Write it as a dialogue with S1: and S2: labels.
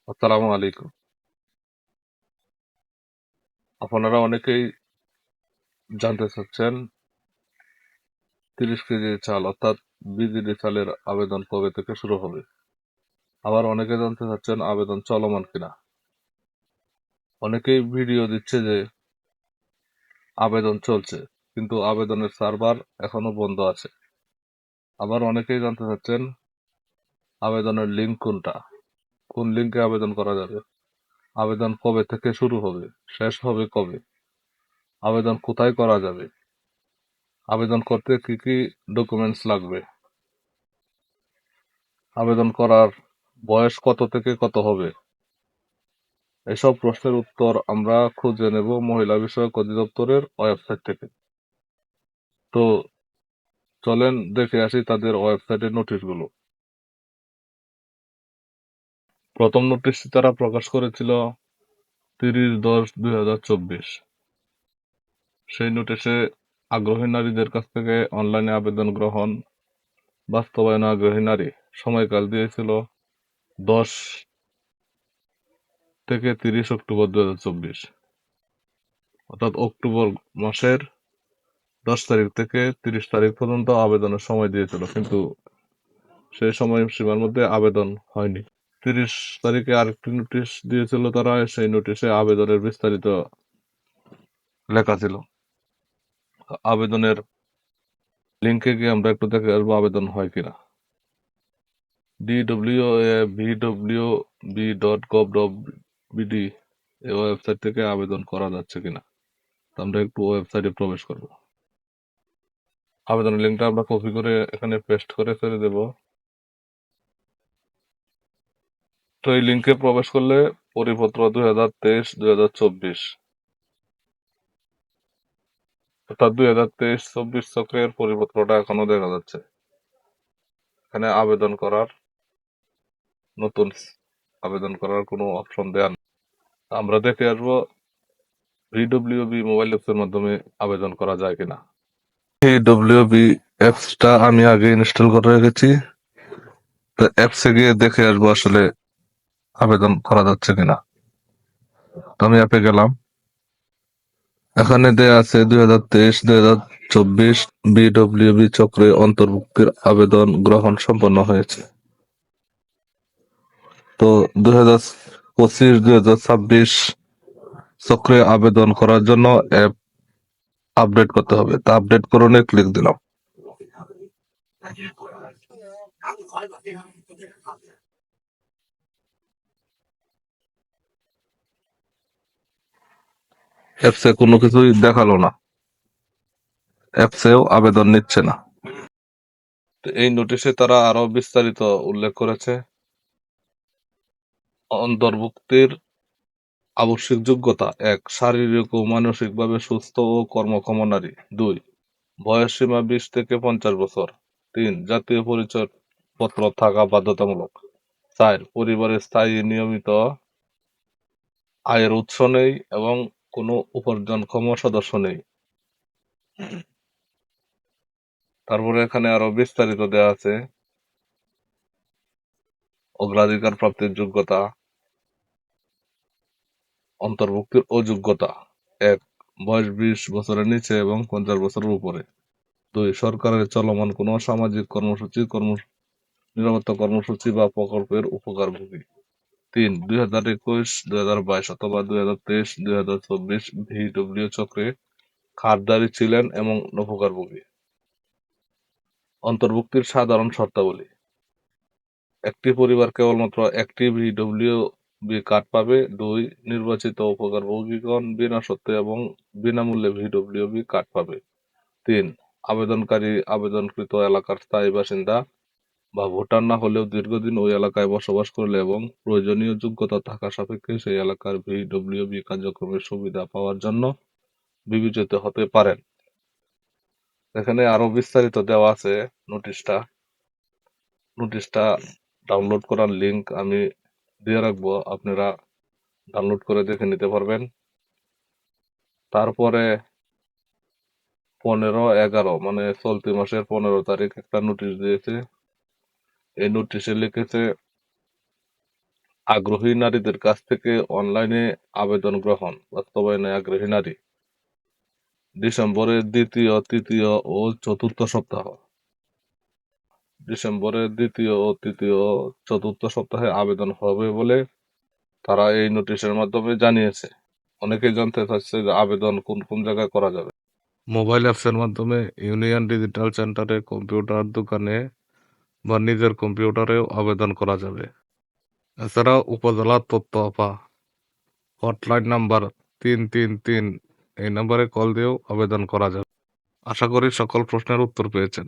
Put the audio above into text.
S1: আসসালামু আলাইকুম। আপনারা অনেকেই জানতে চাচ্ছেন ৩০ কেজি চাল অর্থাৎ বিজিডি চালের আবেদন কবে থেকে শুরু হবে। আবার অনেকে জানতে চাচ্ছেন আবেদন চলমান কিনা। অনেকেই ভিডিও দিচ্ছে যে আবেদন চলছে, কিন্তু আবেদনের সার্ভার এখনো বন্ধ আছে। আবার অনেকেই জানতে চাচ্ছেন আবেদনের লিঙ্ক কোনটা, কোন লিঙ্কে আবেদন করা যাবে, আবেদন কবে থেকে শুরু হবে, শেষ হবে কবে, আবেদন কোথায় করা যাবে, আবেদন করতে কি কি ডকুমেন্টস লাগবে, আবেদন করার বয়স কত থেকে কত হবে। এসব প্রশ্নের উত্তর আমরা খুঁজে নেব মহিলা বিষয়ক অধিদপ্তরের ওয়েবসাইট থেকে। তো চলেন দেখে আসি তাদের ওয়েবসাইটের নোটিশগুলো। প্রথম নোটিশটি তারা প্রকাশ করেছিল 30/10/2024। সেই নোটিশে আগ্রহী নারীদের কাছ থেকে অনলাইনে আবেদন গ্রহণ বাস্তবায়ন আগ্রহী নারী সময়কাল দিয়েছিল 10 থেকে 30 অক্টোবর 2024, অর্থাৎ অক্টোবর মাসের 10 তারিখ থেকে 30 তারিখ পর্যন্ত আবেদনের সময় দিয়েছিল, কিন্তু সেই সময়সীমার মধ্যে আবেদন হয়নি। 30 তারিখে আরেকটি নোটিশ দিয়েছিল তারা, সেই নোটিশে আবেদনের বিস্তারিত লেখা ছিল। আবেদনের লিঙ্কে গিয়ে আমরা একটু দেখে আসবো আবেদন হয় কিনা। DWA-VWB.gov.bd এই ওয়েবসাইট থেকে আবেদন করা যাচ্ছে কিনা। তো আমরা একটু ওয়েবসাইটে প্রবেশ করব। আবেদনের লিঙ্কটা আমরা কপি করে এখানে পেস্ট করে ছেড়ে দেব। তো এই লিঙ্কে প্রবেশ করলে পরিপত্র 2023-2024 অর্থাৎ 2023-24 চক্রের পরিপত্রটা এখনো দেখা যাচ্ছে। এখানে নতুন আবেদন করার কোনো অপশন দেয়া নেই। আমরা দেখে আসবো ভিডব্লিউবি মোবাইল অ্যাপসের মাধ্যমে আবেদন করা যায় কিনা। এই ডব্লিউবি অ্যাপসটা আমি আগে ইনস্টল করে রেখেছি। তো অ্যাপসে গিয়ে দেখে আসবো আসলে আবেদন করা যাচ্ছে কিনা। তো আমি অ্যাপে গেলাম। এখানে দেয়া আছে 2023-2024 বিডব্লিউবি চক্রে অন্তর্ভুক্তির আবেদন গ্রহণ সম্পন্ন হয়েছে। তো 2025-2026 চক্রে আবেদন করার জন্য অ্যাপ আপডেট করতে হবে। তা আপডেট করণে ক্লিক দিলাম। অ্যাপসে কোনো কিছুই দেখালো না, অ্যাপসেও আবেদন নিচ্ছে না। তো এই নোটিশে তারা আরো বিস্তারিত উল্লেখ করেছে। অন্তর্ভুক্তির আবশ্যিক যোগ্যতা: ১. শারীরিক ও মানসিকভাবে সুস্থ ও কর্মক্ষম নারী। ২. বয়সসীমা 20 থেকে 50 বছর। ৩. জাতীয় পরিচয়পত্র থাকা বাধ্যতামূলক। ৪. পরিবারে স্থায়ী নিয়মিত আয়ের উৎস নেই এবং কোনো উপার্জনক্ষম সদস্য নেই। তারপরে এখানে আরো বিস্তারিত দেওয়া আছে। অগ্রাধিকার প্রাপ্তির যোগ্যতা, অন্তর্ভুক্তির অযোগ্যতা: ১. বয়স 20 বছরের নিচে এবং 50 বছরের উপরে। ২. সরকারের চলমান কোনো সামাজিক কর্মসূচি, নিরাপত্তা কর্মসূচি বা প্রকল্পের উপকারভোগী। ৩. 2021-2022 অথবা 2023-2024 ভিডব্লিউ চক্রে খাতদারি ছিলেন এবং উপকারভোগী। অন্তর্ভুক্তির সাধারণ শর্তাবলী: একটি পরিবার কেবলমাত্র একটি ভিডব্লিউবি কার্ড পাবে। ২. নির্বাচিত উপকারভোগীগণ বিনা শর্তে এবং বিনামূল্যে ভিডব্লিউবি কার্ড পাবে। ৩. আবেদনকারী আবেদনকৃত এলাকার স্থায়ী বাসিন্দা বা ভোটার না হলেও দীর্ঘদিন ওই এলাকায় বসবাস করলে এবং প্রয়োজনীয় যোগ্যতা থাকা সাপেক্ষে সেই এলাকার ভিডব্লিউবি কার্যক্রমের সুবিধা পাওয়ার জন্য বিবেচিত হতে পারেন। এখানে আরো বিস্তারিত দেওয়া আছে নোটিশটা। নোটিশটা ডাউনলোড করার লিঙ্ক আমি দিয়ে রাখবো, আপনারা ডাউনলোড করে দেখে নিতে পারবেন। তারপরে 15/11 মানে চলতি মাসের 15 তারিখ একটা নোটিশ দিয়েছে। এই নোটিশে লিখেছে আগ্রহী নারীদের কাছ থেকে অনলাইনে আবেদন গ্রহণ বাস্তবায়নে আগ্রহী নারী। ডিসেম্বরের দ্বিতীয়, তৃতীয় ও চতুর্থ সপ্তাহ। ডিসেম্বরের দ্বিতীয় ও তৃতীয় চতুর্থ সপ্তাহে আবেদন হবে বলে তারা এই নোটিশের মাধ্যমে জানিয়েছে। অনেকেই জানতে চাচ্ছে যে আবেদন কোন কোন জায়গায় করা যাবে। মোবাইল অ্যাপসের মাধ্যমে ইউনিয়ন ডিজিটাল সেন্টারে, কম্পিউটার দোকানে বা নিজের কম্পিউটারেও আবেদন করা যাবে। এছাড়াও উপজেলা তথ্য হটলাইন নাম্বার ৩৩৩ এই নাম্বারে কল দিয়েও আবেদন করা যাবে। আশা করি সকল প্রশ্নের উত্তর পেয়েছেন।